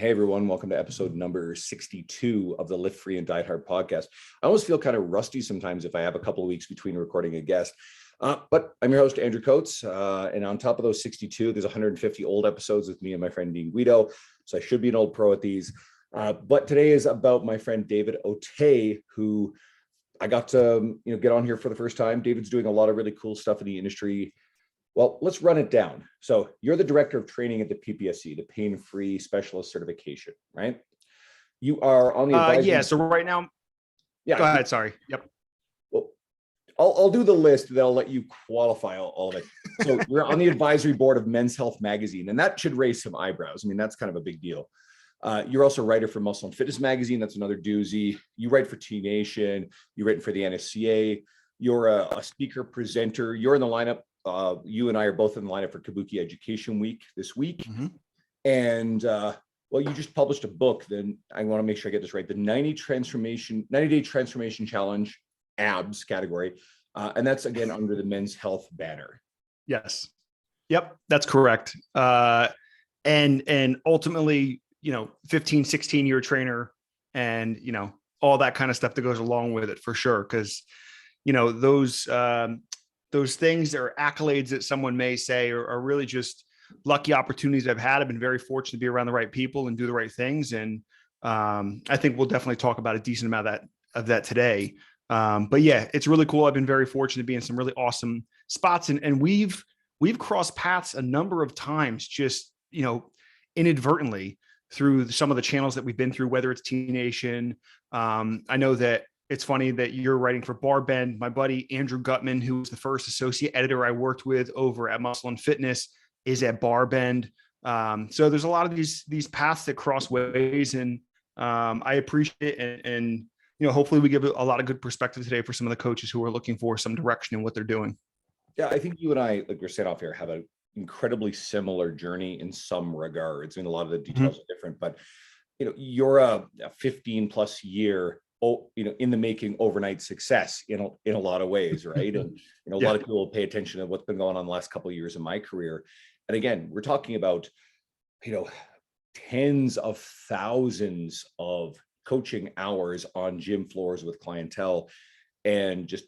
Hey everyone, welcome to episode number 62 of the Lift Free and Diet Hard podcast. I almost feel kind of rusty sometimes if I have a couple of weeks between recording a guest, but I'm your host, Andrew Coates, and on top of those 62, there's 150 old episodes with me and my friend Dean Guido, so I should be an old pro at these. But today is about my friend David Otey, who I got to get on here for the first time. David's doing a lot of really cool stuff in the industry. Well, let's run it down. So you're the director of training at the PPSC, the Pain-Free Specialist Certification, right? You are on the advisory. Yeah. So right now, yeah. Go ahead. Sorry. Yep. Well, I'll do the list. Then I'll let you qualify all of it. So you're on the advisory board of Men's Health Magazine, and that should raise some eyebrows. I mean, that's kind of a big deal. You're also a writer for Muscle and Fitness Magazine. That's another doozy. You write for T Nation. You've written for the NSCA. You're a speaker presenter. You're in the lineup. You and I are both in the lineup for Kabuki Education Week this week. Mm-hmm. And well, you just published a book. Then I want to make sure I get this right. The 90-day transformation challenge, abs category. And that's again under the Men's Health banner. Yes. Yep. That's correct. And ultimately, 15, 16-year trainer and, all that kind of stuff that goes along with it for sure. Cause those things or accolades that someone may say are really just lucky opportunities I've had. I've been very fortunate to be around the right people and do the right things. And I think we'll definitely talk about a decent amount of that today. But yeah, it's really cool. I've been very fortunate to be in some really awesome spots and we've crossed paths a number of times, just, inadvertently through some of the channels that we've been through, whether it's T Nation. I know that it's funny that you're writing for Barbend. My buddy, Andrew Gutman, who was the first associate editor I worked with over at Muscle and Fitness, is at Barbend. So there's a lot of these paths that cross ways, and I appreciate it. And hopefully we give a lot of good perspective today for some of the coaches who are looking for some direction in what they're doing. Yeah, I think you and I, like we're set off here, have an incredibly similar journey in some regards. I mean, a lot of the details are different, but you're a 15 plus year in the making overnight success in a lot of ways, right? And a lot of people pay attention to what's been going on the last couple of years in my career. And again, we're talking about tens of thousands of coaching hours on gym floors with clientele, and just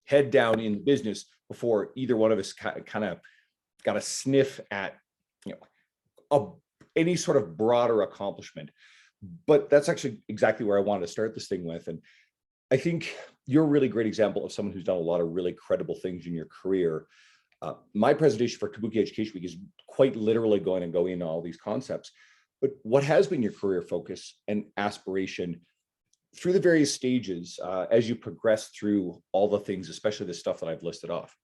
head down in business before either one of us kind of got a sniff at any sort of broader accomplishment. But that's actually exactly where I wanted to start this thing with. And I think you're a really great example of someone who's done a lot of really credible things in your career. My presentation for Kabuki Education Week is quite literally going in all these concepts. But what has been your career focus and aspiration through the various stages as you progress through all the things, especially the stuff that I've listed off?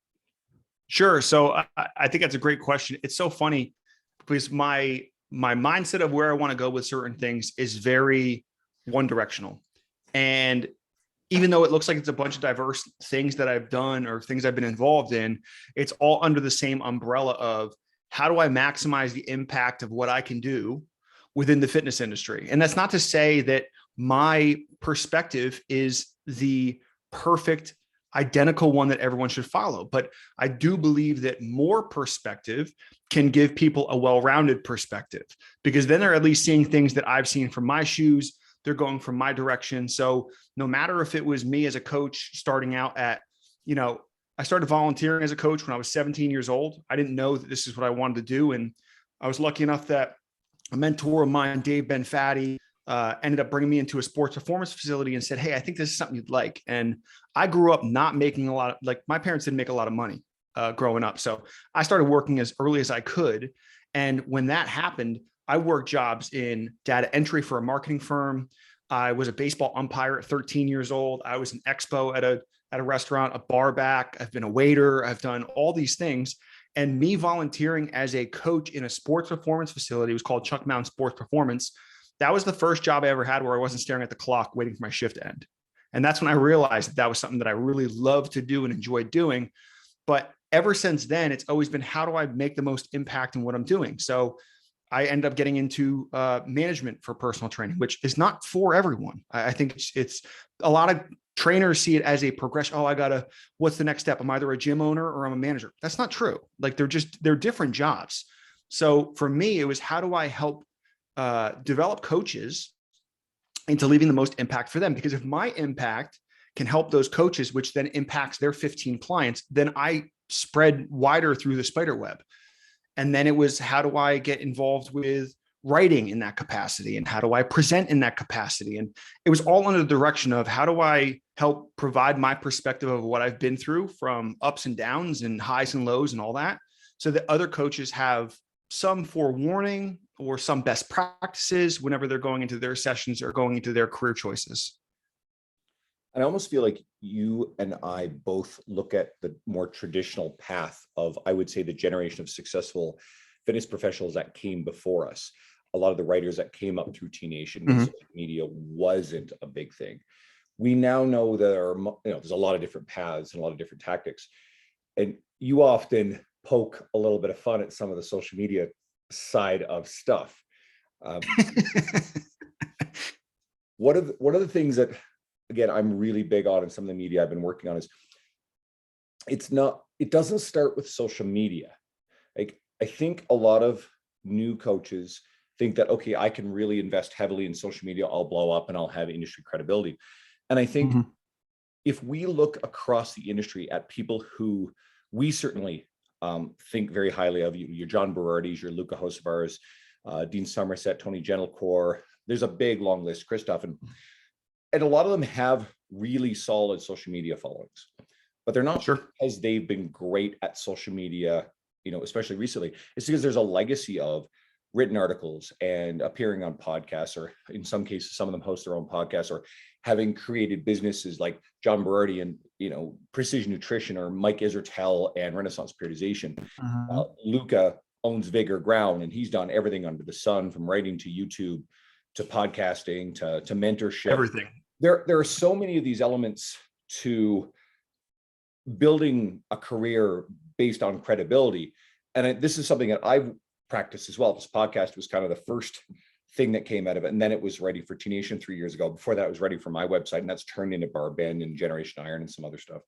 Sure. So I think that's a great question. It's so funny because my mindset of where I want to go with certain things is very one directional. And even though it looks like it's a bunch of diverse things that I've done or things I've been involved in, it's all under the same umbrella of how do I maximize the impact of what I can do within the fitness industry? And that's not to say that my perspective is the perfect identical one that everyone should follow. But I do believe that more perspective can give people a well-rounded perspective, because then they're at least seeing things that I've seen from my shoes. They're going from my direction. So no matter if it was me as a coach starting out at, I started volunteering as a coach when I was 17 years old. I didn't know that this is what I wanted to do. And I was lucky enough that a mentor of mine, Dave Benfatti, ended up bringing me into a sports performance facility and said, "Hey, I think this is something you'd like." And I grew up not making a lot of, my parents didn't make a lot of money growing up. So I started working as early as I could. And when that happened, I worked jobs in data entry for a marketing firm. I was a baseball umpire at 13 years old. I was an expo at a restaurant, a bar back. I've been a waiter. I've done all these things. And me volunteering as a coach in a sports performance facility, it was called Chuck Mountain Sports Performance. That was the first job I ever had where I wasn't staring at the clock waiting for my shift to end. And that's when I realized that was something that I really loved to do and enjoyed doing. But ever since then, it's always been, how do I make the most impact in what I'm doing? So I end up getting into management for personal training, which is not for everyone. I think it's a lot of trainers see it as a progression. Oh, what's the next step? I'm either a gym owner or I'm a manager. That's not true. Like they're different jobs. So for me, it was, how do I help develop coaches into leaving the most impact for them. Because if my impact can help those coaches, which then impacts their 15 clients, then I spread wider through the spider web. And then it was, how do I get involved with writing in that capacity? And how do I present in that capacity? And it was all under the direction of, how do I help provide my perspective of what I've been through, from ups and downs and highs and lows and all that, so that other coaches have some forewarning or some best practices whenever they're going into their sessions or going into their career choices. And I almost feel like you and I both look at the more traditional path of, I would say, the generation of successful fitness professionals that came before us. A lot of the writers that came up through T Nation when social media wasn't a big thing. We now know there are, there's a lot of different paths and a lot of different tactics. And you often poke a little bit of fun at some of the social media side of stuff. One of the things that, again, I'm really big on in some of the media I've been working on is, it doesn't start with social media. Like, I think a lot of new coaches think that, okay, I can really invest heavily in social media, I'll blow up and I'll have industry credibility. And I think if we look across the industry at people who we certainly think very highly of, your John Berardi's, your Luca Hocevar's, Dean Somerset, Tony Gentlecore, there's a big long list, Christoph, and a lot of them have really solid social media followings, but they're not because they've been great at social media, especially recently. It's because there's a legacy of written articles and appearing on podcasts, or in some cases, some of them host their own podcasts, or having created businesses like John Berardi and, Precision Nutrition, or Mike Israetel and Renaissance Periodization. Luca owns Vigor Ground, and he's done everything under the sun, from writing to YouTube to podcasting to mentorship. Everything. There are so many of these elements to building a career based on credibility. And this is something that I've practiced as well. This podcast was kind of the first thing that came out of it. And then it was ready for T Nation 3 years ago. Before that, it was ready for my website, and that's turned into Bar Bend and Generation Iron and some other stuff.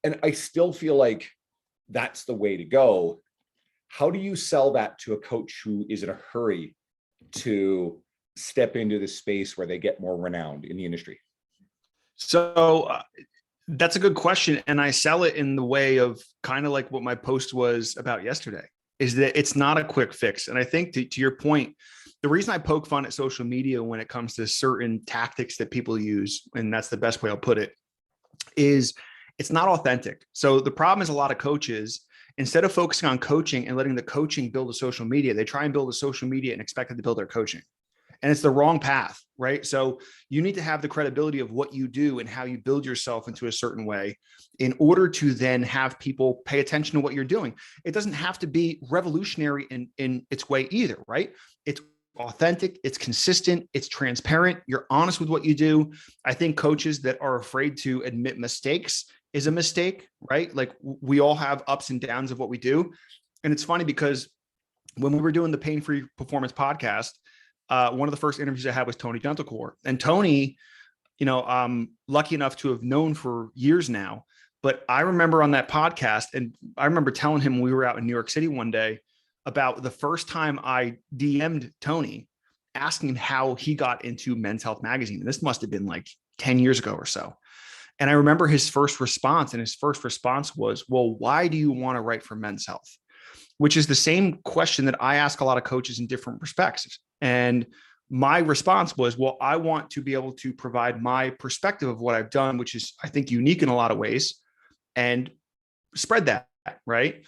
And I still feel like that's the way to go. How do you sell that to a coach who is in a hurry to step into the space where they get more renowned in the industry? So that's a good question. And I sell it in the way of kind of like what my post was about yesterday, is that it's not a quick fix. And I think to your point, the reason I poke fun at social media when it comes to certain tactics that people use, and that's the best way I'll put it, is it's not authentic. So the problem is, a lot of coaches, instead of focusing on coaching and letting the coaching build a social media, they try and build a social media and expect it to build their coaching. And it's the wrong path, right? So you need to have the credibility of what you do and how you build yourself into a certain way in order to then have people pay attention to what you're doing. It doesn't have to be revolutionary in its way either, right? It's authentic, it's consistent, it's transparent, you're honest with what you do. I think coaches that are afraid to admit mistakes is a mistake, right? Like, we all have ups and downs of what we do. And it's funny because when we were doing the Pain Free Performance podcast, one of the first interviews I had was Tony Gentlecore. And Tony, I'm lucky enough to have known for years now, but I remember on that podcast, and I remember telling him when we were out in New York City one day about the first time I DM'd Tony, asking him how he got into Men's Health magazine. And this must have been like 10 years ago or so. And I remember his first response, and his first response was, well, why do you want to write for Men's Health? Which is the same question that I ask a lot of coaches in different respects. And my response was, well, I want to be able to provide my perspective of what I've done, which is, I think, unique in a lot of ways, and spread that, right?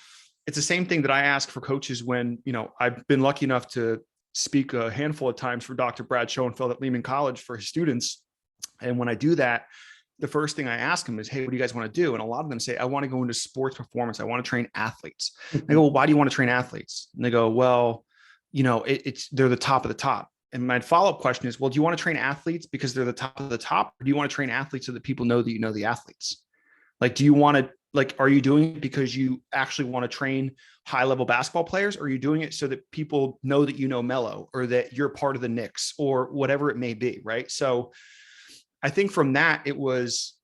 It's the same thing that I ask for coaches when, I've been lucky enough to speak a handful of times for Dr. Brad Schoenfeld at Lehman College for his students. And when I do that, the first thing I ask them is, hey, what do you guys want to do? And a lot of them say, I want to go into sports performance. I want to train athletes. I go, well, why do you want to train athletes? And they go, well, they're the top of the top. And my follow-up question is, well, do you want to train athletes because they're the top of the top? Or do you want to train athletes so that people know that you know the athletes? Like, do you want to, are you doing it because you actually want to train high-level basketball players? Or are you doing it so that people know that you know Melo, or that you're part of the Knicks, or whatever it may be, right? So I think from that, it was,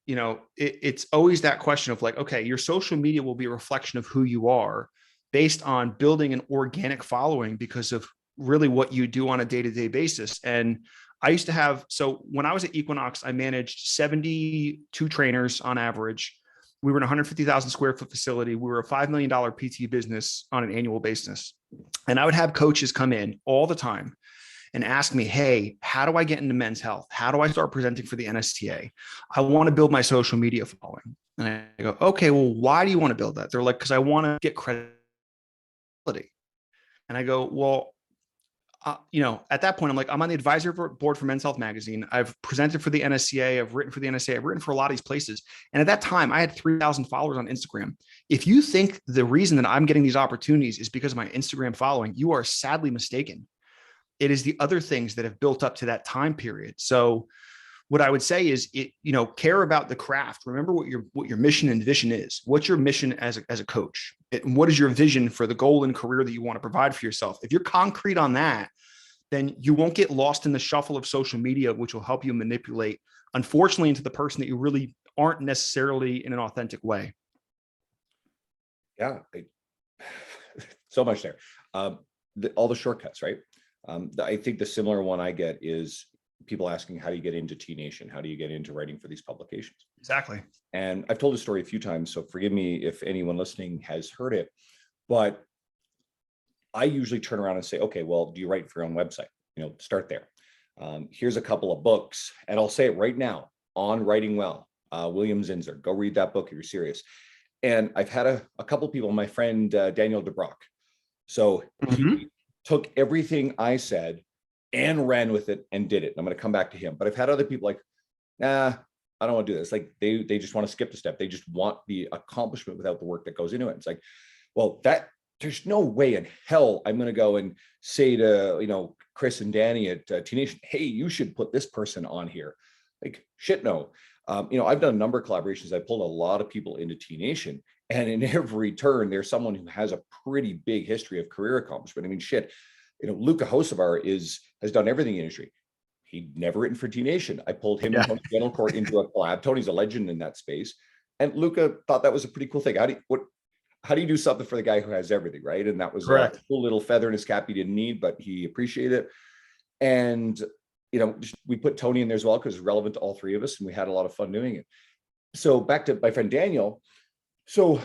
it's always that question of like, okay, your social media will be a reflection of who you are based on building an organic following because of really what you do on a day-to-day basis. And I used to have, so when I was at Equinox, I managed 72 trainers on average. We were in a 150,000 square foot facility. We were a $5 million PT business on an annual basis. And I would have coaches come in all the time and ask me, hey, how do I get into men's health? How do I start presenting for the NSTA? I want to build my social media following. And I go, okay, well, why do you want to build that? They're like, because I want to get credibility. And I go, well, at that point, I'm like, I'm on the advisory board for Men's Health Magazine. I've presented for the NSCA. I've written for the NSCA. I've written for a lot of these places. And at that time, I had 3,000 followers on Instagram. If you think the reason that I'm getting these opportunities is because of my Instagram following, you are sadly mistaken. It is the other things that have built up to that time period. So what I would say is, care about the craft. Remember what your mission and vision is. What's your mission as a coach? And what is your vision for the goal and career that you want to provide for yourself? If you're concrete on that, then you won't get lost in the shuffle of social media, which will help you manipulate, unfortunately, into the person that you really aren't necessarily in an authentic way. Yeah, so much there. All the shortcuts, right? I think the similar one I get is people asking, how do you get into T Nation? How do you get into writing for these publications? Exactly. And I've told the story a few times, so forgive me if anyone listening has heard it, but I usually turn around and say, okay, well, do you write for your own website? Start there. Here's a couple of books, and I'll say it right now, On Writing Well, William Zinsser. Go read that book if you're serious. And I've had a couple of people, my friend Daniel DeBrock. So he took everything I said and ran with it and did it. I'm going to come back to him. But I've had other people like, nah, I don't want to do this. Like they just want to skip the step. They just want the accomplishment without the work that goes into it. It's like, well, there's no way in hell I'm going to go and say to, Chris and Danny at T Nation, hey, you should put this person on here. Like, shit, no. I've done a number of collaborations. I pulled a lot of people into T Nation, and in every turn, there's someone who has a pretty big history of career accomplishment. I mean, shit, Luca Hocevar has done everything in the industry. He'd never written for T Nation. I pulled him and Tony Dentalcourt into a collab. Tony's a legend in that space. And Luca thought that was a pretty cool thing. How do you do something for the guy who has everything, right? And that was correct. A cool little feather in his cap he didn't need, but he appreciated it. And, we put Tony in there as well because it's relevant to all three of us, and we had a lot of fun doing it. So back to my friend Daniel. So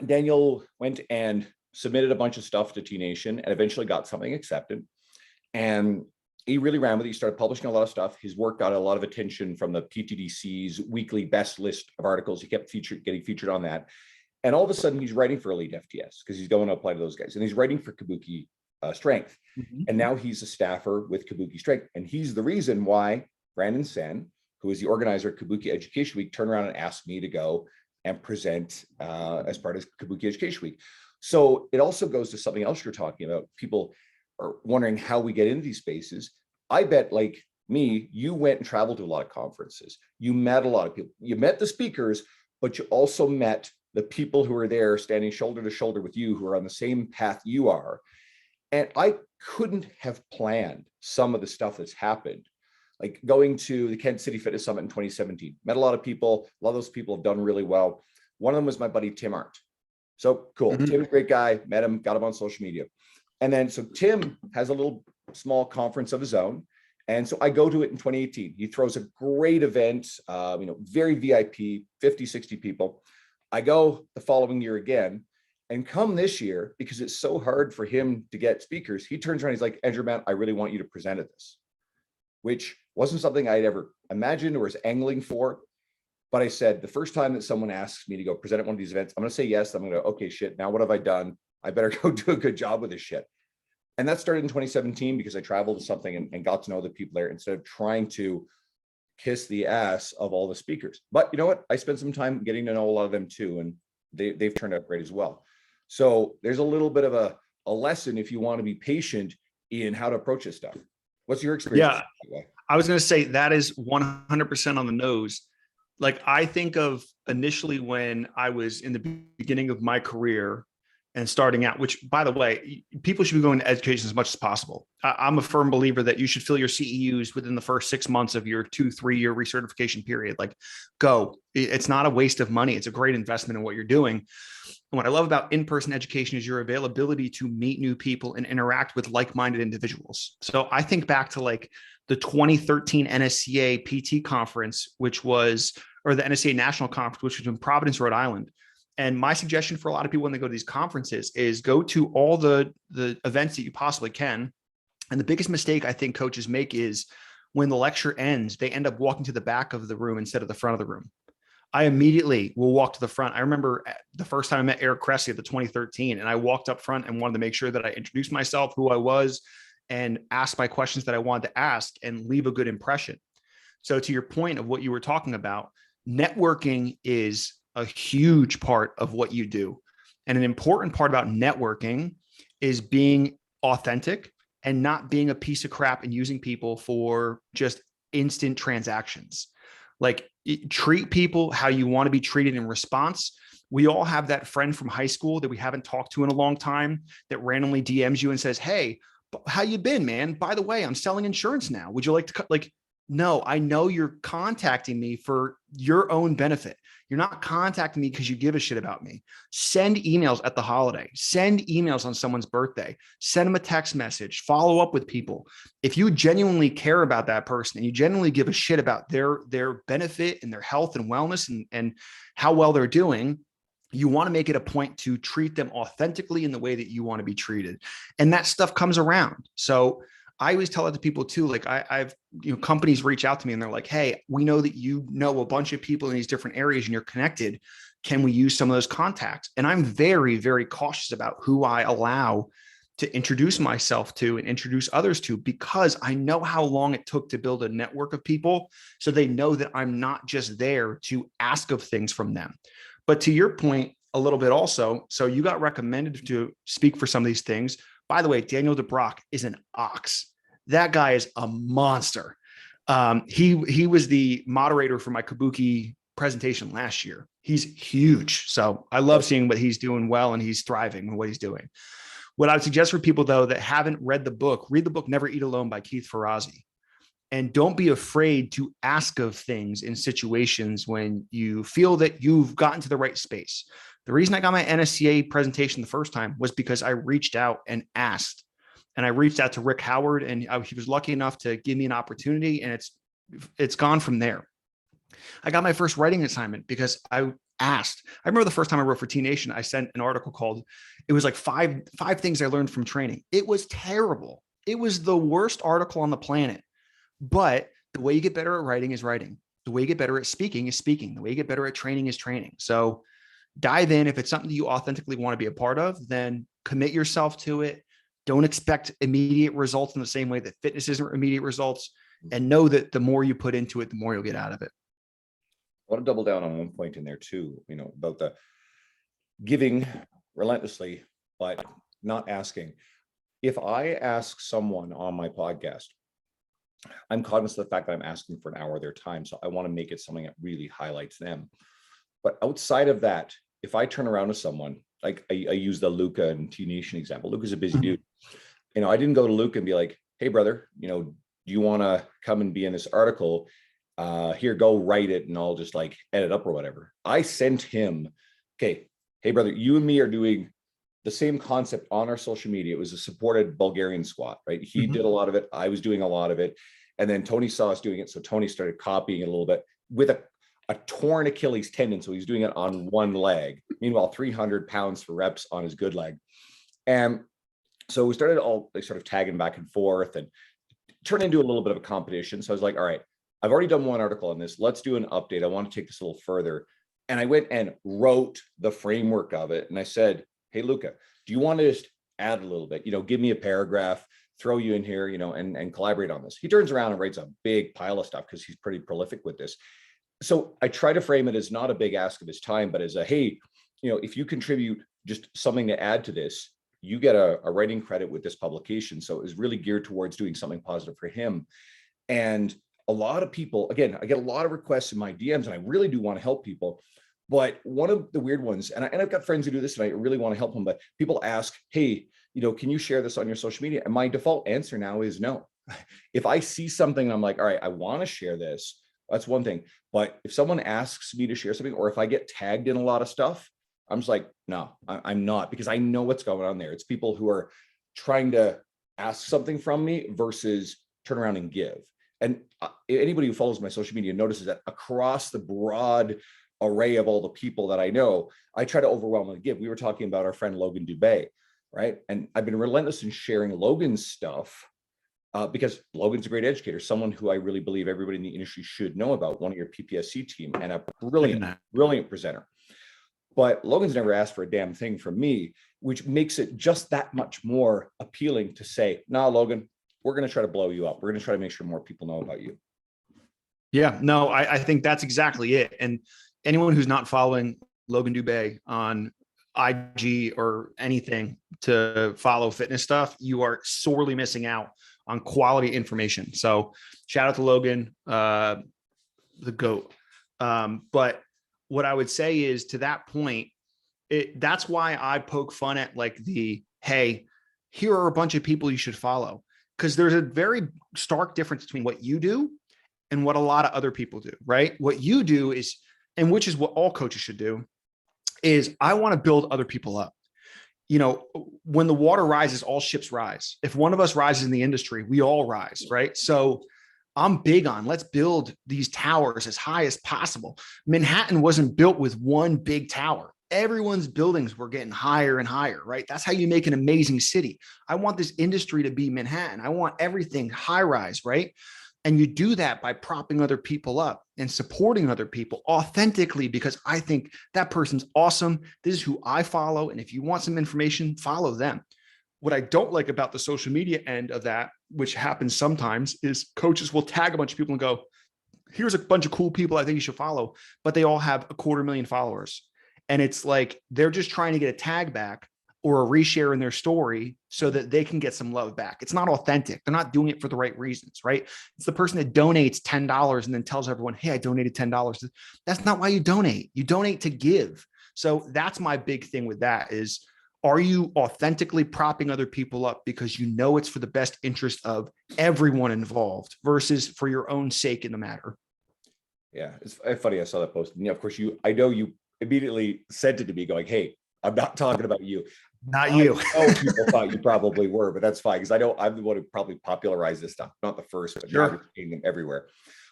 Daniel went and submitted a bunch of stuff to T Nation and eventually got something accepted. And he really ran with it. He started publishing a lot of stuff. His work got a lot of attention from the PTDC's weekly best list of articles. He kept getting featured on that. And all of a sudden, he's writing for Elite FTS because he's going to apply to those guys. And he's writing for Kabuki Strength. And now he's a staffer with Kabuki Strength. And he's the reason why Brandon Sen, who is the organizer of Kabuki Education Week, turned around and asked me to go and present as part of Kabuki Education Week. So it also goes to something else you're talking about. People are wondering how we get into these spaces. I bet, like me, you went and traveled to a lot of conferences. You met a lot of people. You met the speakers, but you also met the people who are there standing shoulder to shoulder with you, who are on the same path you are. And I couldn't have planned some of the stuff that's happened. Like going to the Kansas City Fitness Summit in 2017, met a lot of people. A lot of those people have done really well. One of them was my buddy, Tim Arndt. So cool. Tim's a great guy, met him, got him on social media. And then, so Tim has a little small conference of his own. And so I go to it in 2018. He throws a great event, very VIP, 50, 60 people. I go the following year again, and come this year, because it's so hard for him to get speakers, he turns around, he's like, Andrew, man, I really want you to present at this, which wasn't something I'd ever imagined or was angling for. But I said, the first time that someone asks me to go present at one of these events, I'm going to say yes. I'm going to go, okay, shit, now what have I done? I better go do a good job with this shit. And that started in 2017 because I traveled to something and got to know the people there instead of trying to kiss the ass of all the speakers. But you know what? I spent some time getting to know a lot of them too, and they've turned out great as well. So there's a little bit of a lesson if you want to be patient in how to approach this stuff. What's your experience? Yeah, I was going to say that is 100% on the nose. Like I think of initially when I was in the beginning of my career, and starting out, which by the way, people should be going to education as much as possible. I'm a firm believer that you should fill your CEUs within the first 6 months of your 2-3 year recertification period. Like go, it's not a waste of money. It's a great investment in what you're doing. And what I love about in-person education is your availability to meet new people and interact with like-minded individuals. So I think back to like the 2013 NSCA PT conference, or the NSCA National Conference, which was in Providence, Rhode Island. And my suggestion for a lot of people when they go to these conferences is go to all the events that you possibly can. And the biggest mistake I think coaches make is when the lecture ends, they end up walking to the back of the room instead of the front of the room. I immediately will walk to the front. I remember the first time I met Eric Cressy at the 2013, and I walked up front and wanted to make sure that I introduced myself, who I was, and asked my questions that I wanted to ask and leave a good impression. So to your point of what you were talking about, networking is a huge part of what you do. And an important part about networking is being authentic and not being a piece of crap and using people for just instant transactions. Like treat people how you want to be treated in response. We all have that friend from high school that we haven't talked to in a long time that randomly DMs you and says, "Hey, how you been, man? By the way, I'm selling insurance now. Would you like to like, no, I know you're contacting me for your own benefit. You're not contacting me because you give a shit about me. Send emails at the holiday, send emails on someone's birthday, send them a text message, follow up with people. If you genuinely care about that person and you genuinely give a shit about their benefit and their health and wellness and how well they're doing, you want to make it a point to treat them authentically in the way that you want to be treated. And that stuff comes around. So I always tell it to people too. Like I've, companies reach out to me and they're like, "Hey, we know that you know a bunch of people in these different areas and you're connected. Can we use some of those contacts?" And I'm very, very cautious about who I allow to introduce myself to and introduce others to, because I know how long it took to build a network of people. So they know that I'm not just there to ask of things from them. But to your point a little bit also, so you got recommended to speak for some of these things. By the way, Daniel DeBrock is an ox. That guy is a monster. He was the moderator for my Kabuki presentation last year. He's huge. So I love seeing what he's doing well, and he's thriving in what he's doing. What I would suggest for people, though, that haven't read the book, read the book Never Eat Alone by Keith Ferrazzi. And don't be afraid to ask of things in situations when you feel that you've gotten to the right space. The reason I got my NSCA presentation the first time was because I reached out and asked. And I reached out to Rick Howard, and he was lucky enough to give me an opportunity, and it's gone from there. I got my first writing assignment because I asked. I remember the first time I wrote for T Nation, I sent an article called, it was like five things I learned from training. It was terrible. It was the worst article on the planet. But the way you get better at writing is writing. The way you get better at speaking is speaking. The way you get better at training is training. So dive in. If it's something that you authentically want to be a part of, then commit yourself to it. Don't expect immediate results in the same way that fitness isn't immediate results, and know that the more you put into it, the more you'll get out of it. I want to double down on one point in there too, about the giving relentlessly, but not asking. If I ask someone on my podcast, I'm cognizant of the fact that I'm asking for an hour of their time. So I want to make it something that really highlights them. But outside of that, if I turn around to someone, like I use the Luca and T Nation example, Luca's a busy dude. I didn't go to Luca and be like, "Hey brother, do you want to come and be in this article? Here, go write it and I'll just like edit up or whatever." I sent him, "Okay, hey brother, you and me are doing the same concept on our social media." It was a supported Bulgarian squat, right? He did a lot of it. I was doing a lot of it. And then Tony saw us doing it. So Tony started copying it a little bit with a torn Achilles tendon. So he's doing it on one leg. Meanwhile, 300 pounds for reps on his good leg. And so we started all like sort of tagging back and forth and turned into a little bit of a competition. So I was like, all right, I've already done one article on this. Let's do an update. I want to take this a little further. And I went and wrote the framework of it. And I said, "Hey, Luca, do you want to just add a little bit, give me a paragraph, throw you in here, and collaborate on this?" He turns around and writes a big pile of stuff because he's pretty prolific with this. So I try to frame it as not a big ask of his time, but as a, hey, if you contribute just something to add to this, you get a writing credit with this publication. So it was really geared towards doing something positive for him. And a lot of people, again, I get a lot of requests in my DMs and I really do want to help people, But one of the weird ones, and I've got friends who do this and I really want to help them, but people ask, hey, can you share this on your social media? And my default answer now is no. If I see something and I'm like, all right, I want to share this, that's one thing. But if someone asks me to share something, or if I get tagged in a lot of stuff, I'm just like, no, I'm not, because I know what's going on there. It's people who are trying to ask something from me versus turn around and give. And anybody who follows my social media notices that across the broad array of all the people that I know, I try to overwhelmingly give. We were talking about our friend Logan Dubé, right? And I've been relentless in sharing Logan's stuff because Logan's a great educator, someone who I really believe everybody in the industry should know about, one of your PPSC team, and a brilliant presenter. But Logan's never asked for a damn thing from me, which makes it just that much more appealing to say, nah, Logan, we're going to try to blow you up. We're going to try to make sure more people know about you. Yeah, no, I think that's exactly it. And anyone who's not following Logan Dubé on IG or anything to follow fitness stuff, you are sorely missing out on quality information. So shout out to Logan, the GOAT. But what I would say is, to that point, that's why I poke fun at like hey, here are a bunch of people you should follow. Because there's a very stark difference between what you do and what a lot of other people do, right? What you do is, and which is what all coaches should do, is I want to build other people up. When the water rises, all ships rise. If one of us rises in the industry, we all rise, right? So I'm big on, let's build these towers as high as possible. Manhattan wasn't built with one big tower. Everyone's buildings were getting higher and higher, right? That's how you make an amazing city. I want this industry to be Manhattan. I want everything high rise, right? And you do that by propping other people up and supporting other people authentically, because I think that person's awesome. This is who I follow. And if you want some information, follow them. What I don't like about the social media end of that, which happens sometimes, is coaches will tag a bunch of people and go, here's a bunch of cool people I think you should follow, but they all have 250,000 followers. And it's like, they're just trying to get a tag back or a reshare in their story so that they can get some love back. It's not authentic. They're not doing it for the right reasons, right? It's the person that donates $10 and then tells everyone, hey, I donated $10. That's not why you donate. You donate to give. So that's my big thing with that is, are you authentically propping other people up because you know it's for the best interest of everyone involved versus for your own sake in the matter? Yeah, it's funny. I saw that post. And of course, I know you immediately sent it to me going, hey, I'm not talking about you. Not you. I know people thought you probably were, but that's fine, because I know I'm the one who probably popularized this stuff. Not the first, but now you're seeing them everywhere,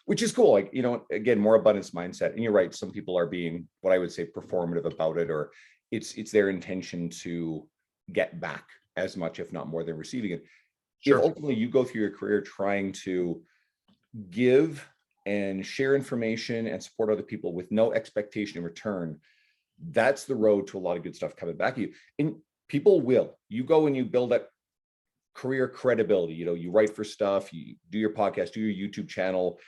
which is cool. Like, again, more abundance mindset. And you're right. Some people are being, what I would say, performative about it, or it's their intention to get back as much, if not more, than receiving it. Sure. If ultimately you go through your career trying to give and share information and support other people with no expectation in return, that's the road to a lot of good stuff coming back at you. And people will. You go and you build that career credibility. You write for stuff, you do your podcast, do your YouTube channel,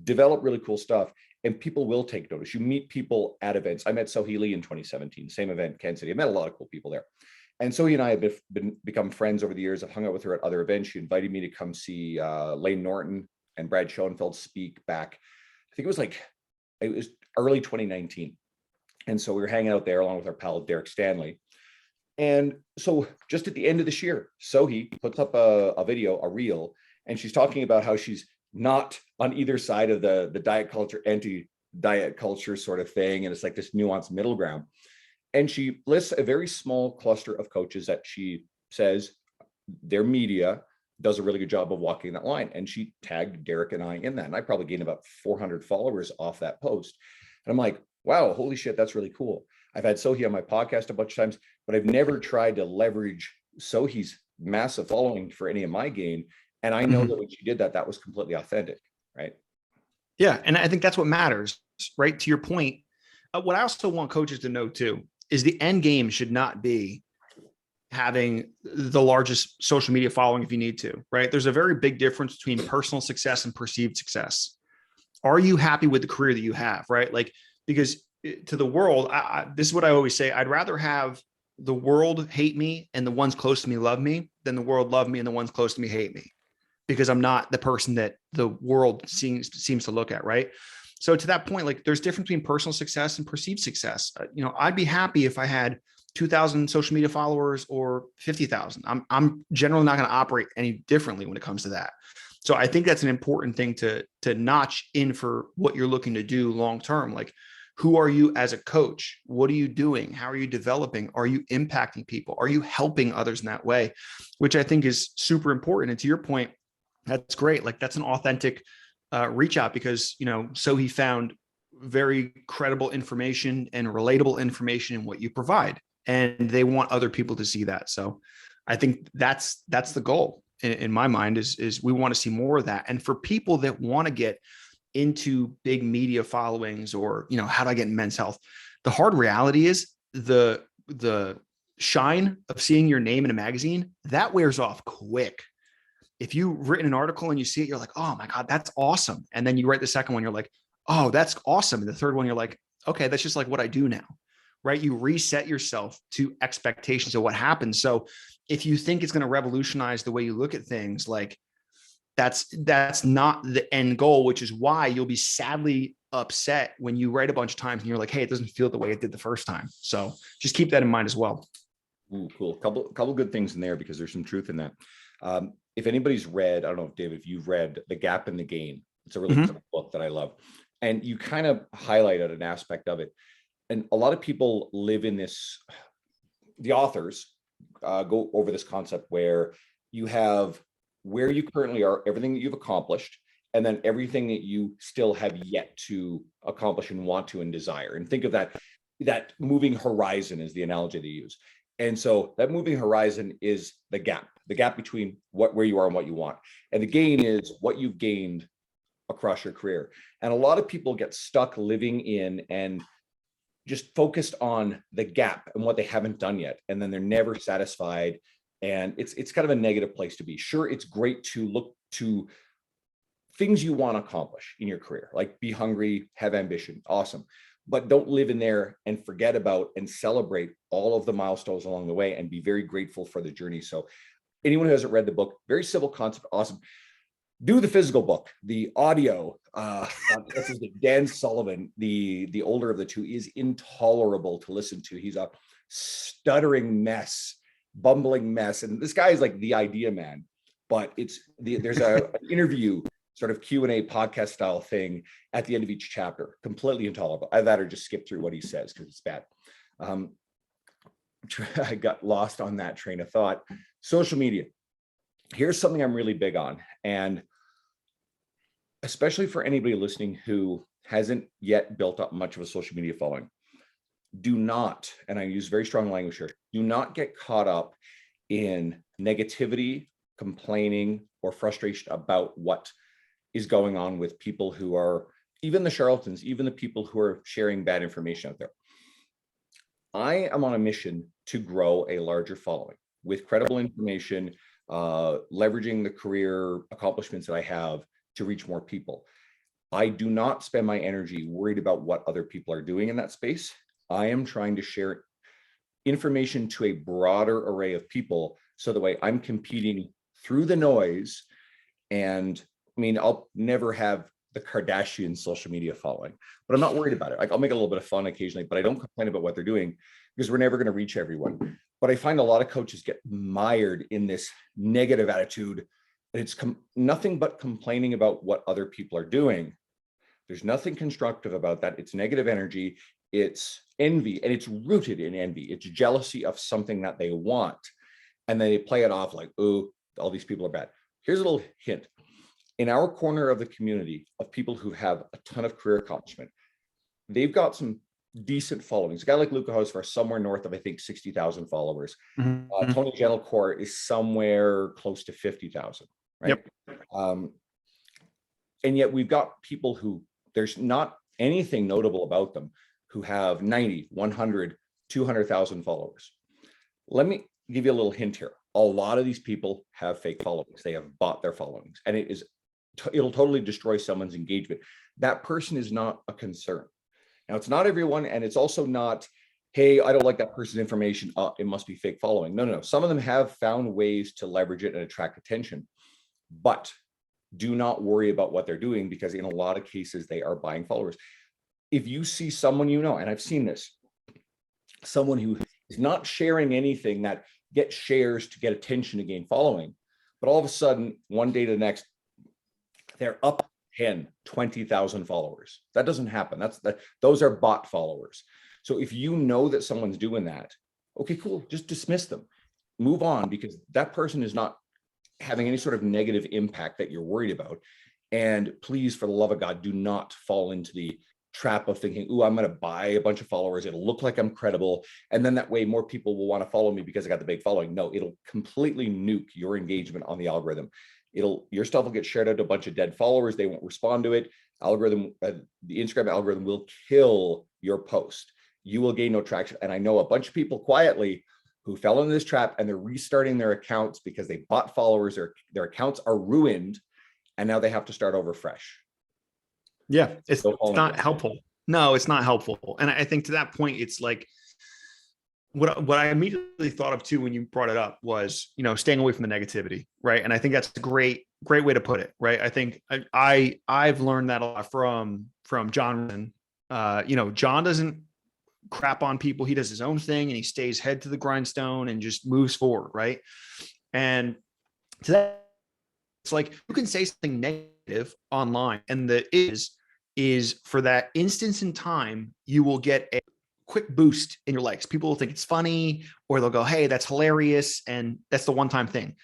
develop really cool stuff, and people will take notice. You meet people at events. I met Sohee Lee in 2017, same event, Kansas City. I met a lot of cool people there. And Sohee and I have become friends over the years. I've hung out with her at other events. She invited me to come see Lane Norton and Brad Schoenfeld speak back. I think it was early 2019. And so we were hanging out there along with our pal, Derek Stanley. And so just at the end of this year, Sohee puts up a video, a reel, and she's talking about how she's not on either side of the diet culture, anti-diet culture sort of thing. And it's like this nuanced middle ground. And she lists a very small cluster of coaches that she says their media does a really good job of walking that line. And she tagged Derek and I in that. And I probably gained about 400 followers off that post. And I'm like, wow, holy shit, that's really cool. I've had Sohee on my podcast a bunch of times, but I've never tried to leverage Sohee's massive following for any of my gain. And I know that when she did that, that was completely authentic, right? Yeah. And I think that's what matters, right? To your point, what I also want coaches to know too, is the end game should not be having the largest social media following if you need to, right? There's a very big difference between personal success and perceived success. Are you happy with the career that you have, right? Like, because to the world, this is what I always say, I'd rather have the world hate me and the ones close to me love me than the world love me and the ones close to me hate me, because I'm not the person that the world seems to look at, right? So to that point, like there's difference between personal success and perceived success. I'd be happy if I had 2,000 social media followers or 50,000. I'm generally not going to operate any differently when it comes to that. So I think that's an important thing to notch in for what you're looking to do long term. Like, who are you as a coach? What are you doing? How are you developing? Are you impacting people? Are you helping others in that way? Which I think is super important. And to your point, that's great. Like that's an authentic reach out, because, so he found very credible information and relatable information in what you provide. And they want other people to see that. So I think that's the goal in my mind is we want to see more of that. And for people that want to get into big media followings, or, how do I get in men's health? The hard reality is the shine of seeing your name in a magazine, that wears off quick. If you've written an article and you see it, you're like, oh my God, that's awesome. And then you write the second one, you're like, oh, that's awesome. And the third one, you're like, okay, that's just like what I do now, right? You reset yourself to expectations of what happens. So if you think it's going to revolutionize the way you look at things, like that's not the end goal, which is why you'll be sadly upset when you write a bunch of times and you're like, hey, it doesn't feel the way it did the first time. So just keep that in mind as well. Ooh, cool. Couple good things in there, because there's some truth in that. If anybody's read, I don't know if David, if you've read The Gap and the Gain, it's a really good book that I love. And you kind of highlighted an aspect of it. And a lot of people live in this, the authors go over this concept where you have where you currently are, everything that you've accomplished, and then everything that you still have yet to accomplish and want to and desire. And think of that moving horizon is the analogy they use. And so that moving horizon is the gap between where you are and what you want. And the gain is what you've gained across your career. And a lot of people get stuck living in and just focused on the gap and what they haven't done yet. And then they're never satisfied. And it's kind of a negative place to be. Sure, it's great to look to things you want to accomplish in your career, like be hungry, have ambition, awesome. But don't live in there and forget about and celebrate all of the milestones along the way and be very grateful for the journey. So anyone who hasn't read the book, very simple concept, awesome. Do the physical book, the audio. This is Dan Sullivan, the older of the two, is intolerable to listen to. He's a stuttering mess, bumbling mess. And this guy is like the idea man, but there's an interview, sort of Q&A podcast style thing at the end of each chapter. Completely intolerable. I'd rather just skip through what he says because it's bad. I got lost on that train of thought. Social media. Here's something I'm really big on. And especially for anybody listening who hasn't yet built up much of a social media following, do not, and I use very strong language here, do not get caught up in negativity, complaining, or frustration about what is going on with people who are, even the charlatans, even the people who are sharing bad information out there. I am on a mission to grow a larger following with credible information, leveraging the career accomplishments that I have to reach more people. I do not spend my energy worried about what other people are doing in that space. I am trying to share information to a broader array of people, so the way I'm competing through the noise. And I mean, I'll never have the Kardashian social media following, but I'm not worried about it. Like, I'll make a little bit of fun occasionally, but I don't complain about what they're doing, because we're never going to reach everyone. But I find a lot of coaches get mired in this negative attitude. And it's nothing but complaining about what other people are doing. There's nothing constructive about that. It's negative energy. It's envy, and it's rooted in envy. It's jealousy of something that they want. And they play it off like, oh, all these people are bad. Here's a little hint. In our corner of the community of people who have a ton of career accomplishment, they've got some decent followings. A guy like Luca House are somewhere north of, I think, 60,000 followers. Tony Gentlecore is somewhere close to 50,000, right? Yep. And yet we've got people who there's not anything notable about them who have 90, 100, 200,000 followers. Let me give you a little hint here. A lot of these people have fake followings. They have bought their followings, and it'll totally destroy someone's engagement. That person is not a concern. Now, it's not everyone, and it's also not, hey, I don't like that person's information. It must be fake following. No. Some of them have found ways to leverage it and attract attention. But do not worry about what they're doing, because in a lot of cases, they are buying followers. If you see someone, and I've seen this, someone who is not sharing anything that gets shares to get attention to gain following, but all of a sudden, one day to the next, they're up 10, 20,000 followers. That doesn't happen. Those are bot followers. So if you know that someone's doing that, okay, cool, just dismiss them, move on, because that person is not having any sort of negative impact that you're worried about. And please, for the love of God, do not fall into the trap of thinking, "Ooh, I'm going to buy a bunch of followers. It'll look like I'm credible. And then that way more people will want to follow me because I got the big following." No, it'll completely nuke your engagement on the algorithm. Your stuff will get shared out to a bunch of dead followers. They won't respond to it. The Instagram algorithm will kill your post. You will gain no traction. And I know a bunch of people quietly who fell into this trap, and they're restarting their accounts because they bought followers, or their accounts are ruined, and now they have to start over fresh. Yeah, it's not helpful. No, it's not helpful. And I think to that point, it's like what I immediately thought of too when you brought it up was, staying away from the negativity, right? And I think that's a great way to put it, right? I think I've learned that a lot from John. John doesn't crap on people. He does his own thing, and he stays head to the grindstone and just moves forward, right? And to that, it's like you can say something negative online, and the is for that instance in time, you will get a quick boost in your likes. People will think it's funny, or they'll go, "Hey, that's hilarious." And that's the one-time thing.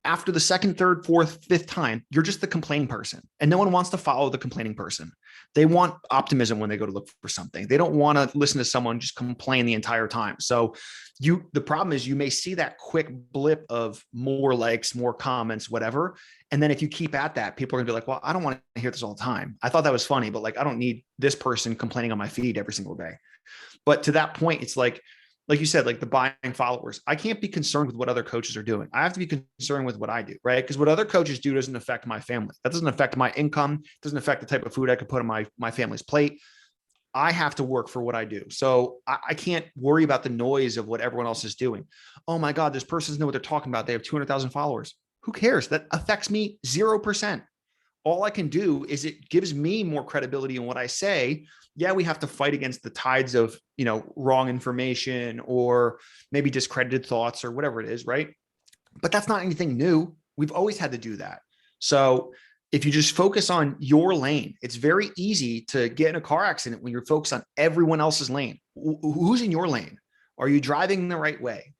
After the second, third, fourth, fifth time, you're just the complaining person, and no one wants to follow the complaining person. They want optimism when they go to look for something. They don't want to listen to someone just complain the entire time. So the problem is you may see that quick blip of more likes, more comments, whatever. And then if you keep at that, people are gonna be like, "Well, I don't want to hear this all the time. I thought that was funny, but I don't need this person complaining on my feed every single day." But to that point, it's like you said, the buying followers. I can't be concerned with what other coaches are doing. I have to be concerned with what I do, right? Because what other coaches do doesn't affect my family. That doesn't affect my income. Doesn't affect the type of food I could put on my family's plate. I have to work for what I do. So I can't worry about the noise of what everyone else is doing. Oh my God, this person doesn't know what they're talking about. They have 200,000 followers. Who cares? That affects me 0%. All I can do is it gives me more credibility in what I say. Yeah, we have to fight against the tides of, wrong information or maybe discredited thoughts or whatever it is, right? But that's not anything new. We've always had to do that. So if you just focus on your lane, it's very easy to get in a car accident when you're focused on everyone else's lane. Who's in your lane? Are you driving the right way?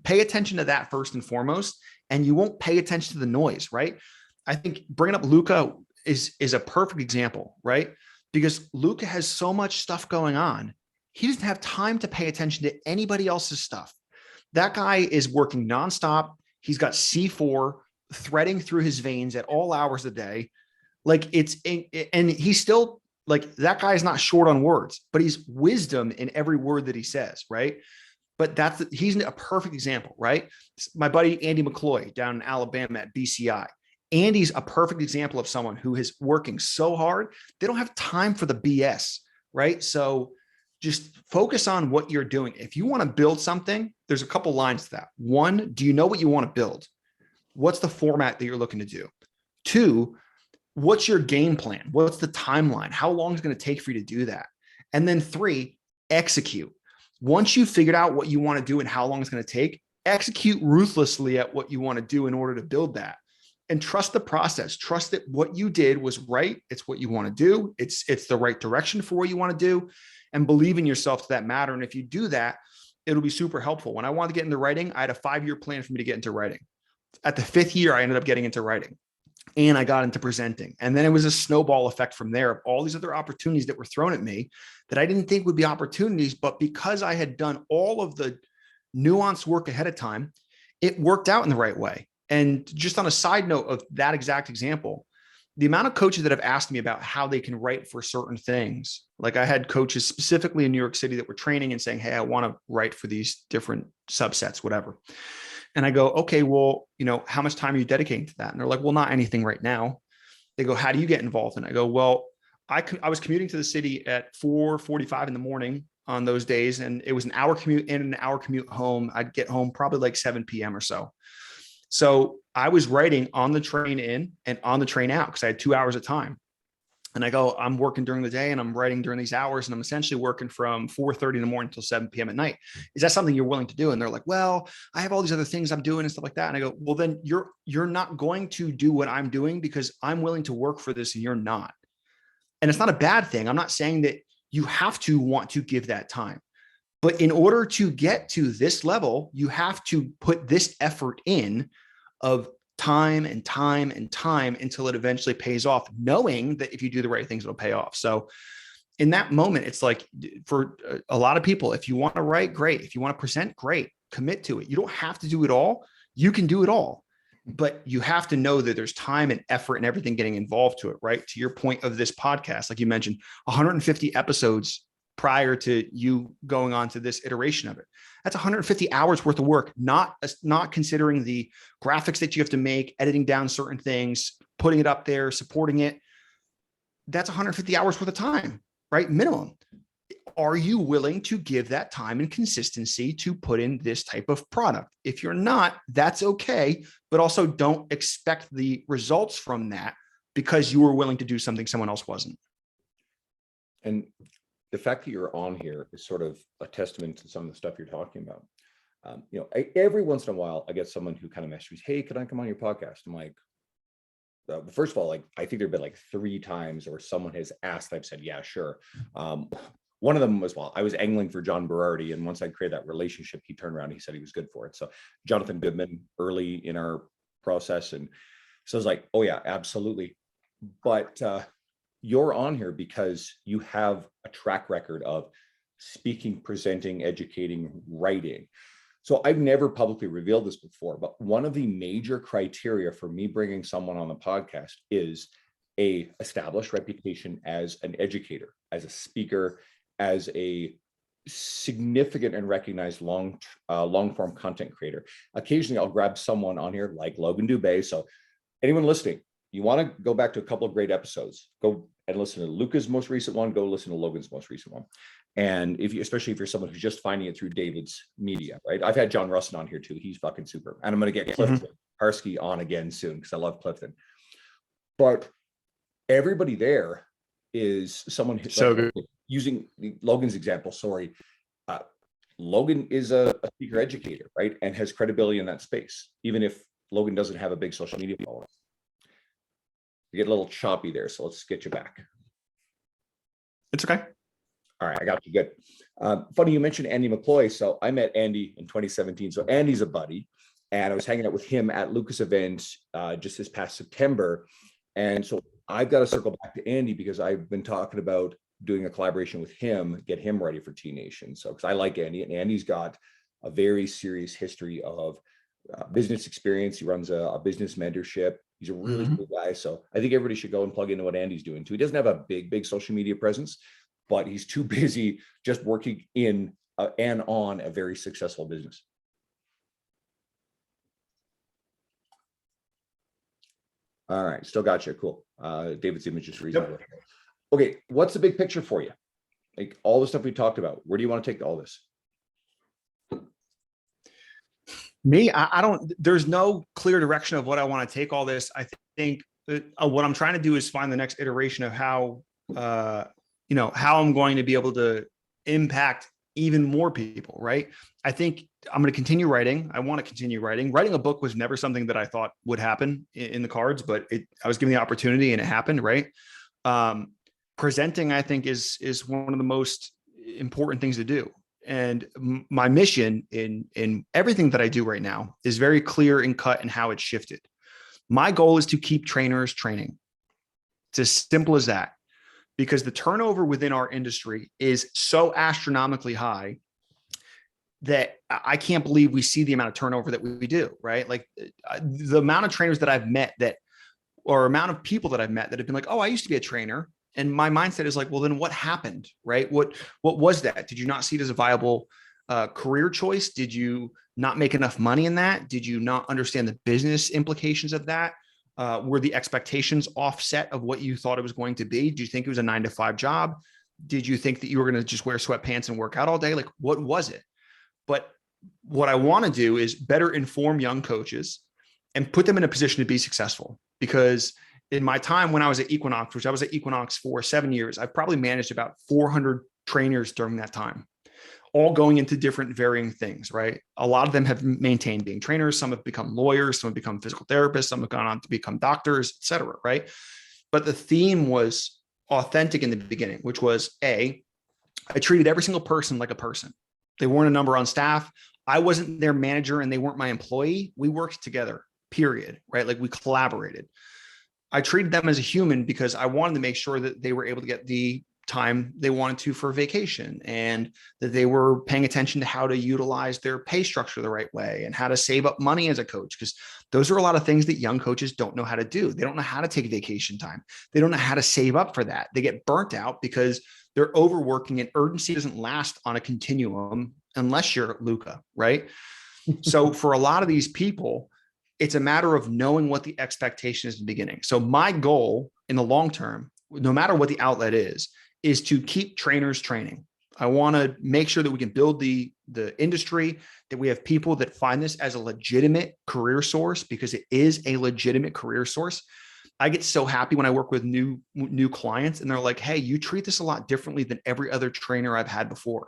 Pay attention to that first and foremost, and you won't pay attention to the noise, right? I think bringing up Luca is a perfect example, right? Because Luca has so much stuff going on. He doesn't have time to pay attention to anybody else's stuff. That guy is working nonstop. He's got C4 threading through his veins at all hours of the day. And he's still that guy is not short on words, but he's wisdom in every word that he says, right? But he's a perfect example, right? My buddy, Andy McCloy down in Alabama at BCI. Andy's a perfect example of someone who is working so hard. They don't have time for the BS, right? So just focus on what you're doing. If you want to build something, there's a couple lines to that. One, do you know what you want to build? What's the format that you're looking to do? Two, what's your game plan? What's the timeline? How long is it going to take for you to do that? And then three, execute. Once you've figured out what you want to do and how long it's going to take, execute ruthlessly at what you want to do in order to build that. And trust the process. Trust that what you did was right. It's what you want to do. It's the right direction for what you want to do, and believe in yourself to that matter. And if you do that, it'll be super helpful. When I wanted to get into writing, I had a 5-year plan for me to get into writing. At the 5th year, I ended up getting into writing, and I got into presenting. And then it was a snowball effect from there of all these other opportunities that were thrown at me that I didn't think would be opportunities. But because I had done all of the nuanced work ahead of time, it worked out in the right way. And just on a side note of that exact example, the amount of coaches that have asked me about how they can write for certain things, I had coaches specifically in New York City that were training and saying, "Hey, I want to write for these different subsets, whatever." And I go, "Okay, well, how much time are you dedicating to that?" And they're like, "Well, not anything right now." They go, "How do you get involved?" And I go, "Well, I was commuting to the city at 4:45 in the morning on those days. And it was an hour commute in, an hour commute home. I'd get home probably 7 p.m. or so. So I was writing on the train in and on the train out because I had 2 hours of time. And I go, I'm working during the day and I'm writing during these hours. And I'm essentially working from 4:30 in the morning until 7 p.m. at night. Is that something you're willing to do? And they're like, well, I have all these other things I'm doing and stuff like that. And I go, well, then you're not going to do what I'm doing because I'm willing to work for this and you're not. And it's not a bad thing. I'm not saying that you have to want to give that time. But in order to get to this level, you have to put this effort in of time and time and time until it eventually pays off, knowing that if you do the right things, it'll pay off. So in that moment, it's like for a lot of people, if you want to write, great. If you want to present, great. Commit to it. You don't have to do it all. You can do it all, but you have to know that there's time and effort and everything getting involved to it, right? To your point of this podcast, like you mentioned, 150 episodes prior to you going on to this iteration of it. That's 150 hours worth of work, not considering the graphics that you have to make, editing down certain things, putting it up there, supporting it. That's 150 hours worth of time, right? Minimum. Are you willing to give that time and consistency to put in this type of product? If you're not, that's okay, but also don't expect the results from that because you were willing to do something someone else wasn't. And the fact that you're on here is sort of a testament to some of the stuff you're talking about. Every once in a while, I get someone who kind of messages, hey, can I come on your podcast? I'm like, first of all, like, I think there've been like 3 times where someone has asked, I've said, yeah, sure. One of them was, well, I was angling for John Berardi. And once I created that relationship, he turned around and he said he was good for it. So Jonathan Goodman early in our process. And so I was like, oh yeah, absolutely. But you're on here because you have a track record of speaking, presenting, educating, writing. So I've never publicly revealed this before, but one of the major criteria for me bringing someone on the podcast is a established reputation as an educator, as a speaker, as a significant and recognized long form content creator. Occasionally I'll grab someone on here like Logan Dubé. So anyone listening, you want to go back to a couple of great episodes, go and listen to Luca's most recent one, go listen to Logan's most recent one. And especially if you're someone who's just finding it through David's media, right? I've had John Russin on here too. He's fucking super. And I'm going to get Clifton Harsky on again soon because I love Clifton. But everybody there is someone who's so good. Using Logan's example. Logan is a speaker educator, right? And has credibility in that space, even if Logan doesn't have a big social media following. You get a little choppy there, so let's get you back. It's okay. All right, I got you good. Funny you mentioned Andy McCloy. So I met Andy in 2017. So Andy's a buddy, and I was hanging out with him at Lucas events just this past September. And so I've got to circle back to Andy because I've been talking about doing a collaboration with him, get him ready for T Nation. So because I like Andy, and Andy's got a very serious history of business experience. He runs a business mentorship. He's a really cool guy. So I think everybody should go and plug into what Andy's doing too. He doesn't have a big social media presence, but he's too busy just working in and on a very successful business. All right, still got you. Cool. David's image is reasonable. Yep. Okay, what's the big picture for you? Like all the stuff we talked about, where do you want to take all this? Me, I don't, there's no clear direction of what I want to take all this. I think what I'm trying to do is find the next iteration of how I'm going to be able to impact even more people, right? I think I'm going to continue writing. I want to continue writing. Writing a book was never something that I thought would happen in the cards, but I was given the opportunity and it happened, right? Presenting, I think, is one of the most important things to do. And my mission in everything that I do right now is very clear and cut in how it's shifted. My goal is to keep trainers training. It's as simple as that, because the turnover within our industry is so astronomically high that I can't believe we see the amount of turnover that we do, right? Like the amount of trainers that I've met or amount of people that I've met that have been like, oh, I used to be a trainer. And my mindset is like, well, then what happened, right? What was that? Did you not see it as a viable career choice? Did you not make enough money in that? Did you not understand the business implications of that? Were the expectations offset of what you thought it was going to be? Do you think it was a 9-to-5 job? Did you think that you were going to just wear sweatpants and work out all day? Like, what was it? But what I want to do is better inform young coaches and put them in a position to be successful. Because in my time when I was at Equinox, which I was at Equinox for 7 years, I probably managed about 400 trainers during that time, all going into different varying things, right? A lot of them have maintained being trainers. Some have become lawyers, some have become physical therapists, some have gone on to become doctors, et cetera, right? But the theme was authentic in the beginning, which was I treated every single person like a person. They weren't a number on staff. I wasn't their manager and they weren't my employee. We worked together, period, right? Like we collaborated. I treated them as a human because I wanted to make sure that they were able to get the time they wanted to for vacation, and that they were paying attention to how to utilize their pay structure the right way and how to save up money as a coach. Because those are a lot of things that young coaches don't know how to do. They don't know how to take vacation time. They don't know how to save up for that. They get burnt out because they're overworking, and urgency doesn't last on a continuum unless you're Luca, right? So for a lot of these people, it's a matter of knowing what the expectation is in the beginning. So my goal in the long term, no matter what the outlet is to keep trainers training. I want to make sure that we can build the industry, that we have people that find this as a legitimate career source, because it is a legitimate career source. I get so happy when I work with new clients and they're like, hey, you treat this a lot differently than every other trainer I've had before.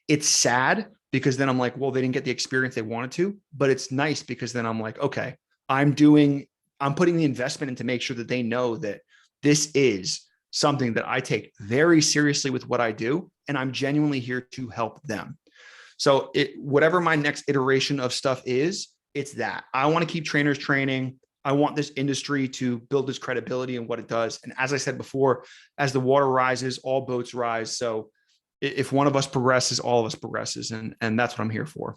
It's sad because then I'm like, well, they didn't get the experience they wanted to, but it's nice because then I'm like, okay, I'm putting the investment in to make sure that they know that this is something that I take very seriously with what I do, and I'm genuinely here to help them. So whatever my next iteration of stuff is, it's that I want to keep trainers training. I want this industry to build its credibility in what it does. And as I said before, as the water rises, all boats rise. So if one of us progresses, all of us progresses. And that's what I'm here for.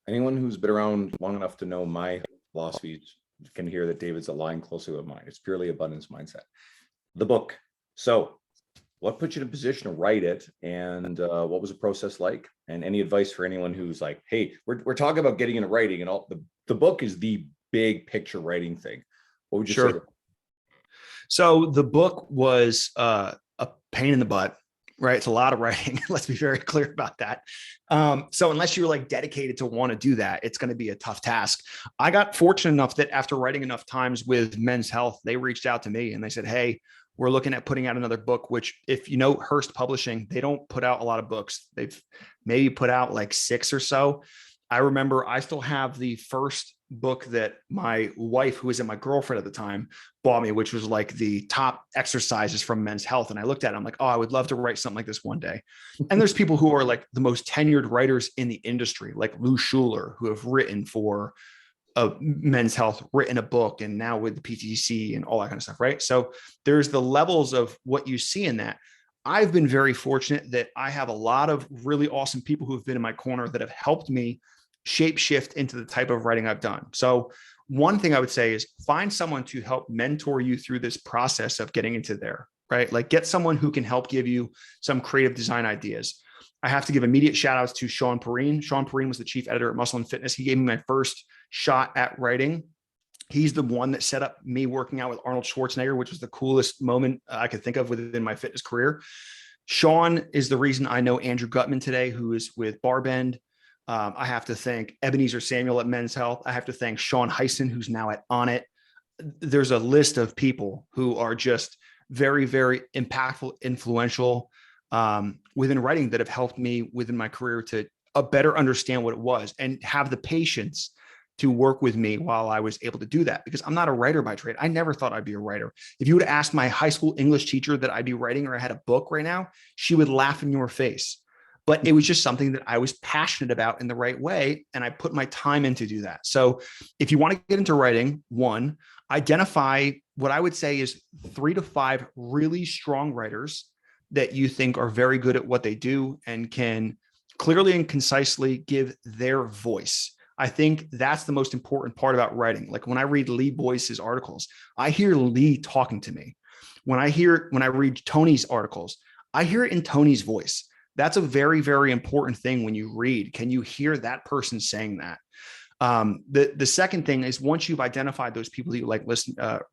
Anyone who's been around long enough to know my philosophies can hear that David's aligned closely with mine. It's purely abundance mindset. The book. So what put you in a position to write it, and what was the process like? And any advice for anyone who's like, hey, we're talking about getting into writing, and all the book is the big picture writing thing. What would you say? So the book was a pain in the butt, right? It's a lot of writing. Let's be very clear about that. So unless you're like dedicated to want to do that, it's going to be a tough task. I got fortunate enough that after writing enough times with Men's Health, they reached out to me and they said, hey, we're looking at putting out another book, which if you know Hearst Publishing, they don't put out a lot of books. They've maybe put out like 6 or so. I remember I still have the first book that my wife, who was my girlfriend at the time, bought me, which was like the top exercises from Men's Health. And I looked at it, I'm like, oh, I would love to write something like this one day. And there's people who are like the most tenured writers in the industry, like Lou Schuler, who have written for Men's Health, written a book, and now with the PTC and all that kind of stuff, right? So there's the levels of what you see in that. I've been very fortunate that I have a lot of really awesome people who have been in my corner that have helped me shape shift into the type of writing I've done. So one thing I would say is find someone to help mentor you through this process of getting into there, right? Like get someone who can help give you some creative design ideas. I have to give immediate shout outs to Sean Perrine. Sean Perrine was the chief editor at Muscle and Fitness. He gave me my first shot at writing. He's the one that set up me working out with Arnold Schwarzenegger, which was the coolest moment I could think of within my fitness career. Sean is the reason I know Andrew Gutman today, who is with Barbend. I have to thank Ebenezer Samuel at Men's Health. I have to thank Sean Heisen, who's now at On It. There's a list of people who are just very, very impactful, influential within writing that have helped me within my career to better understand what it was and have the patience to work with me while I was able to do that, because I'm not a writer by trade. I never thought I'd be a writer. If you would have asked my high school English teacher that I'd be writing or I had a book right now, she would laugh in your face. But it was just something that I was passionate about in the right way. And I put my time in to do that. So if you want to get into writing, one, identify what I would say is 3 to 5 really strong writers that you think are very good at what they do and can clearly and concisely give their voice. I think that's the most important part about writing. Like when I read Lee Boyce's articles, I hear Lee talking to me. When I read Tony's articles, I hear it in Tony's voice. That's a very, very important thing when you read. Can you hear that person saying that? The second thing is, once you've identified those people that you like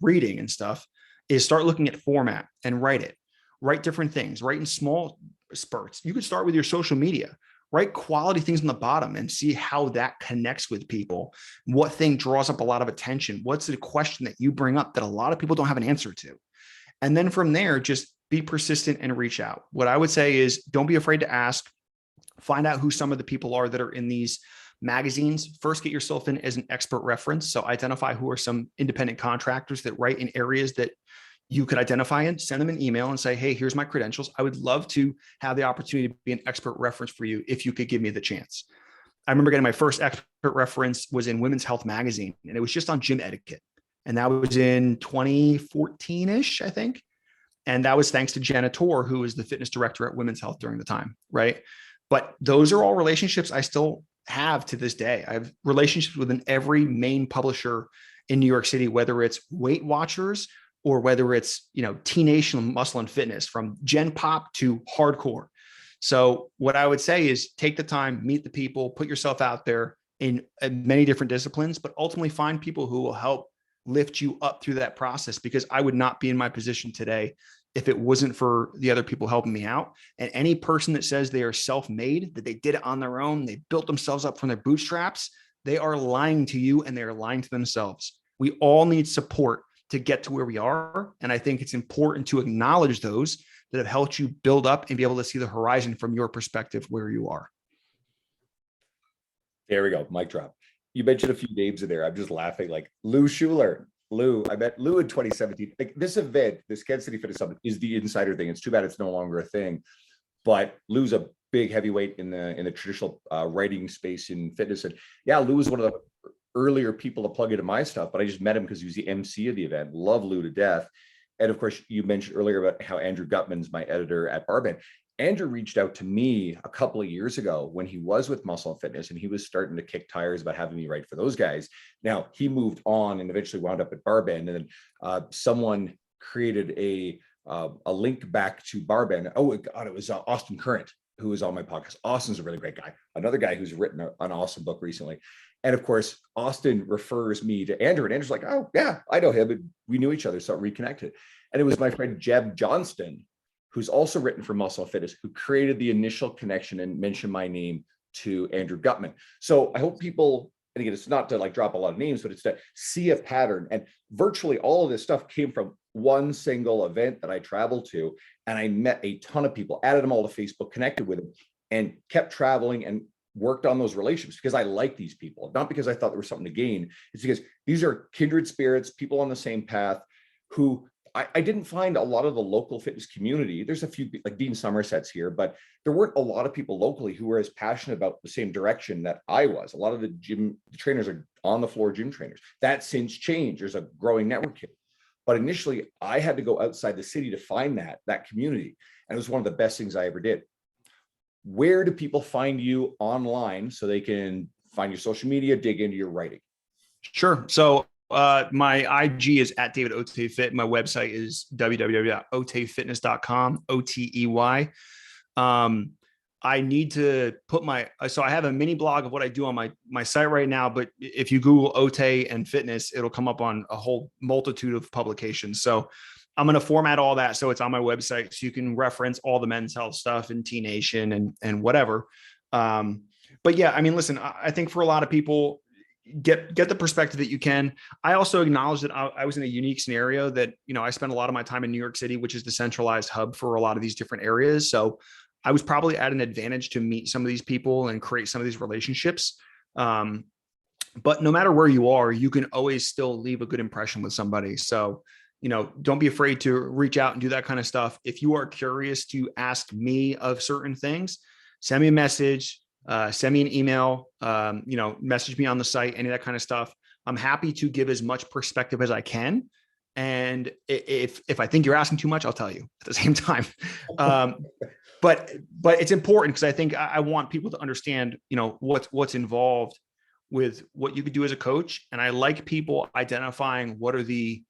reading and stuff, is start looking at format and write it. Write different things, write in small spurts. You could start with your social media. write quality things on the bottom and see how that connects with people. What thing draws up a lot of attention? What's the question that you bring up that a lot of people don't have an answer to? And then from there, just be persistent and reach out. What I would say is don't be afraid to ask. Find out who some of the people are that are in these magazines. First, get yourself in as an expert reference. So identify who are some independent contractors that write in areas that you could identify in. Send them an email and say, hey, here's my credentials. I would love to have the opportunity to be an expert reference for you if you could give me the chance. I remember getting my first expert reference was in Women's Health magazine, and it was just on gym etiquette. And that was in 2014-ish, I think. And that was thanks to Jenna Tor, who was the fitness director at Women's Health during the time, right? But those are all relationships I still have to this day. I have relationships with every main publisher in New York City, whether it's Weight Watchers or whether it's, T Nation Muscle and Fitness, from Gen Pop to Hardcore. So what I would say is take the time, meet the people, put yourself out there in many different disciplines, but ultimately find people who will help lift you up through that process, because I would not be in my position today if it wasn't for the other people helping me out. And any person that says they are self-made, that they did it on their own, they built themselves up from their bootstraps, they are lying to you and they are lying to themselves. We all need support to get to where we are. And I think it's important to acknowledge those that have helped you build up and be able to see the horizon from your perspective where you are. There we go. Mic drop. You mentioned a few names in there. I'm just laughing, like Lou Schuler. Lou, I met Lou in 2017. Like, this event, this Kansas City Fitness Summit, is the insider thing. It's too bad it's no longer a thing, but Lou's a big heavyweight in the traditional writing space in fitness. And yeah, Lou was one of the earlier people to plug into my stuff, but I just met him because he was the MC of the event. Love Lou to death. And of course, you mentioned earlier about how Andrew Gutman's my editor at Barband. Andrew reached out to me a couple of years ago when he was with Muscle and Fitness, and he was starting to kick tires about having me write for those guys. Now he moved on and eventually wound up at Barband, and then someone created a link back to Barband. Oh God, it was Austin Current, who was on my podcast. Austin's a really great guy. Another guy who's written an awesome book recently. And of course, Austin refers me to Andrew, and Andrew's like, oh yeah, I know him. And we knew each other, so reconnected. And it was my friend Jeb Johnston, who's also written for Muscle and Fitness, who created the initial connection and mentioned my name to Andrew Gutman. So I hope people, and again, it's not to like drop a lot of names, but it's to see a pattern. And virtually all of this stuff came from one single event that I traveled to. And I met a ton of people, added them all to Facebook, connected with them, and kept traveling and worked on those relationships because I like these people, not because I thought there was something to gain. It's because these are kindred spirits, people on the same path who I didn't find a lot of the local fitness community. There's a few, like Dean Somerset's here, but there weren't a lot of people locally who were as passionate about the same direction that I was. A lot of the trainers are on the floor gym trainers. That's since changed. There's a growing network here. But initially, I had to go outside the city to find that community. And it was one of the best things I ever did. Where do people find you online so they can find your social media, dig into your writing? Sure. So my IG is at David Otey Fit. My website is www.oteyfitness.com, OTEY. I need to put so I have a mini blog of what I do on my site right now, but if you Google Otey and fitness, it'll come up on a whole multitude of publications. So I'm going to format all that so it's on my website so you can reference all the men's health stuff and T Nation and whatever. But yeah, I mean, listen, I think for a lot of people, get the perspective that you can. I also acknowledge that I was in a unique scenario that, I spent a lot of my time in New York City, which is the centralized hub for a lot of these different areas. So I was probably at an advantage to meet some of these people and create some of these relationships. But no matter where you are, you can always still leave a good impression with somebody. So, don't be afraid to reach out and do that kind of stuff. If you are curious to ask me of certain things, send me a message. Send me an email, message me on the site, any of that kind of stuff. I'm happy to give as much perspective as I can. And if I think you're asking too much, I'll tell you at the same time. But it's important because I think I want people to understand, what's involved with what you could do as a coach. And I like people identifying what are the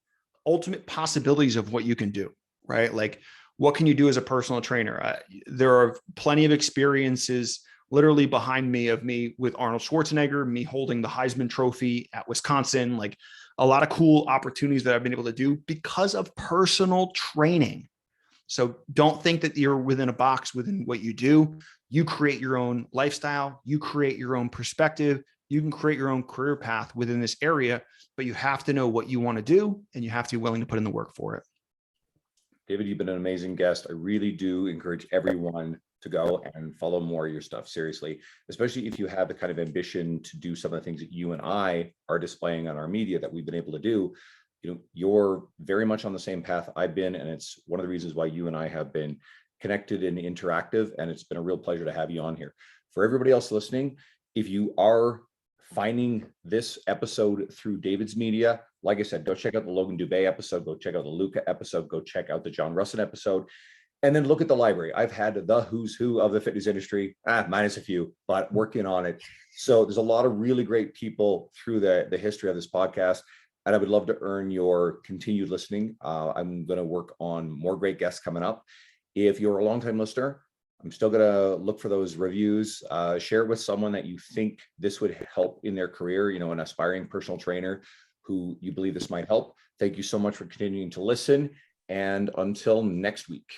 ultimate possibilities of what you can do, right? Like, what can you do as a personal trainer? There are plenty of experiences literally behind me of me with Arnold Schwarzenegger, me holding the Heisman Trophy at Wisconsin, like a lot of cool opportunities that I've been able to do because of personal training. So don't think that you're within a box within what you do. you create your own lifestyle, you create your own perspective, you can create your own career path within this area, but you have to know what you want to do and you have to be willing to put in the work for it. David, you've been an amazing guest. I really do encourage everyone to go and follow more of your stuff, seriously, especially if you have the kind of ambition to do some of the things that you and I are displaying on our media that we've been able to do. You know, you're very much on the same path I've been, and it's one of the reasons why you and I have been connected and interactive, and it's been a real pleasure to have you on here. For everybody else listening, if you are finding this episode through David's media, like I said, go check out the Logan Dubé episode, go check out the Luca episode, go check out the John Russin episode, and then look at the library. I've had the who's who of the fitness industry, minus a few, but working on it. So there's a lot of really great people through the history of this podcast, and I would love to earn your continued listening. I'm going to work on more great guests coming up. If you're a longtime listener, I'm still going to look for those reviews. Share it with someone that you think this would help in their career, you know, an aspiring personal trainer who you believe this might help. Thank you so much for continuing to listen. And until next week.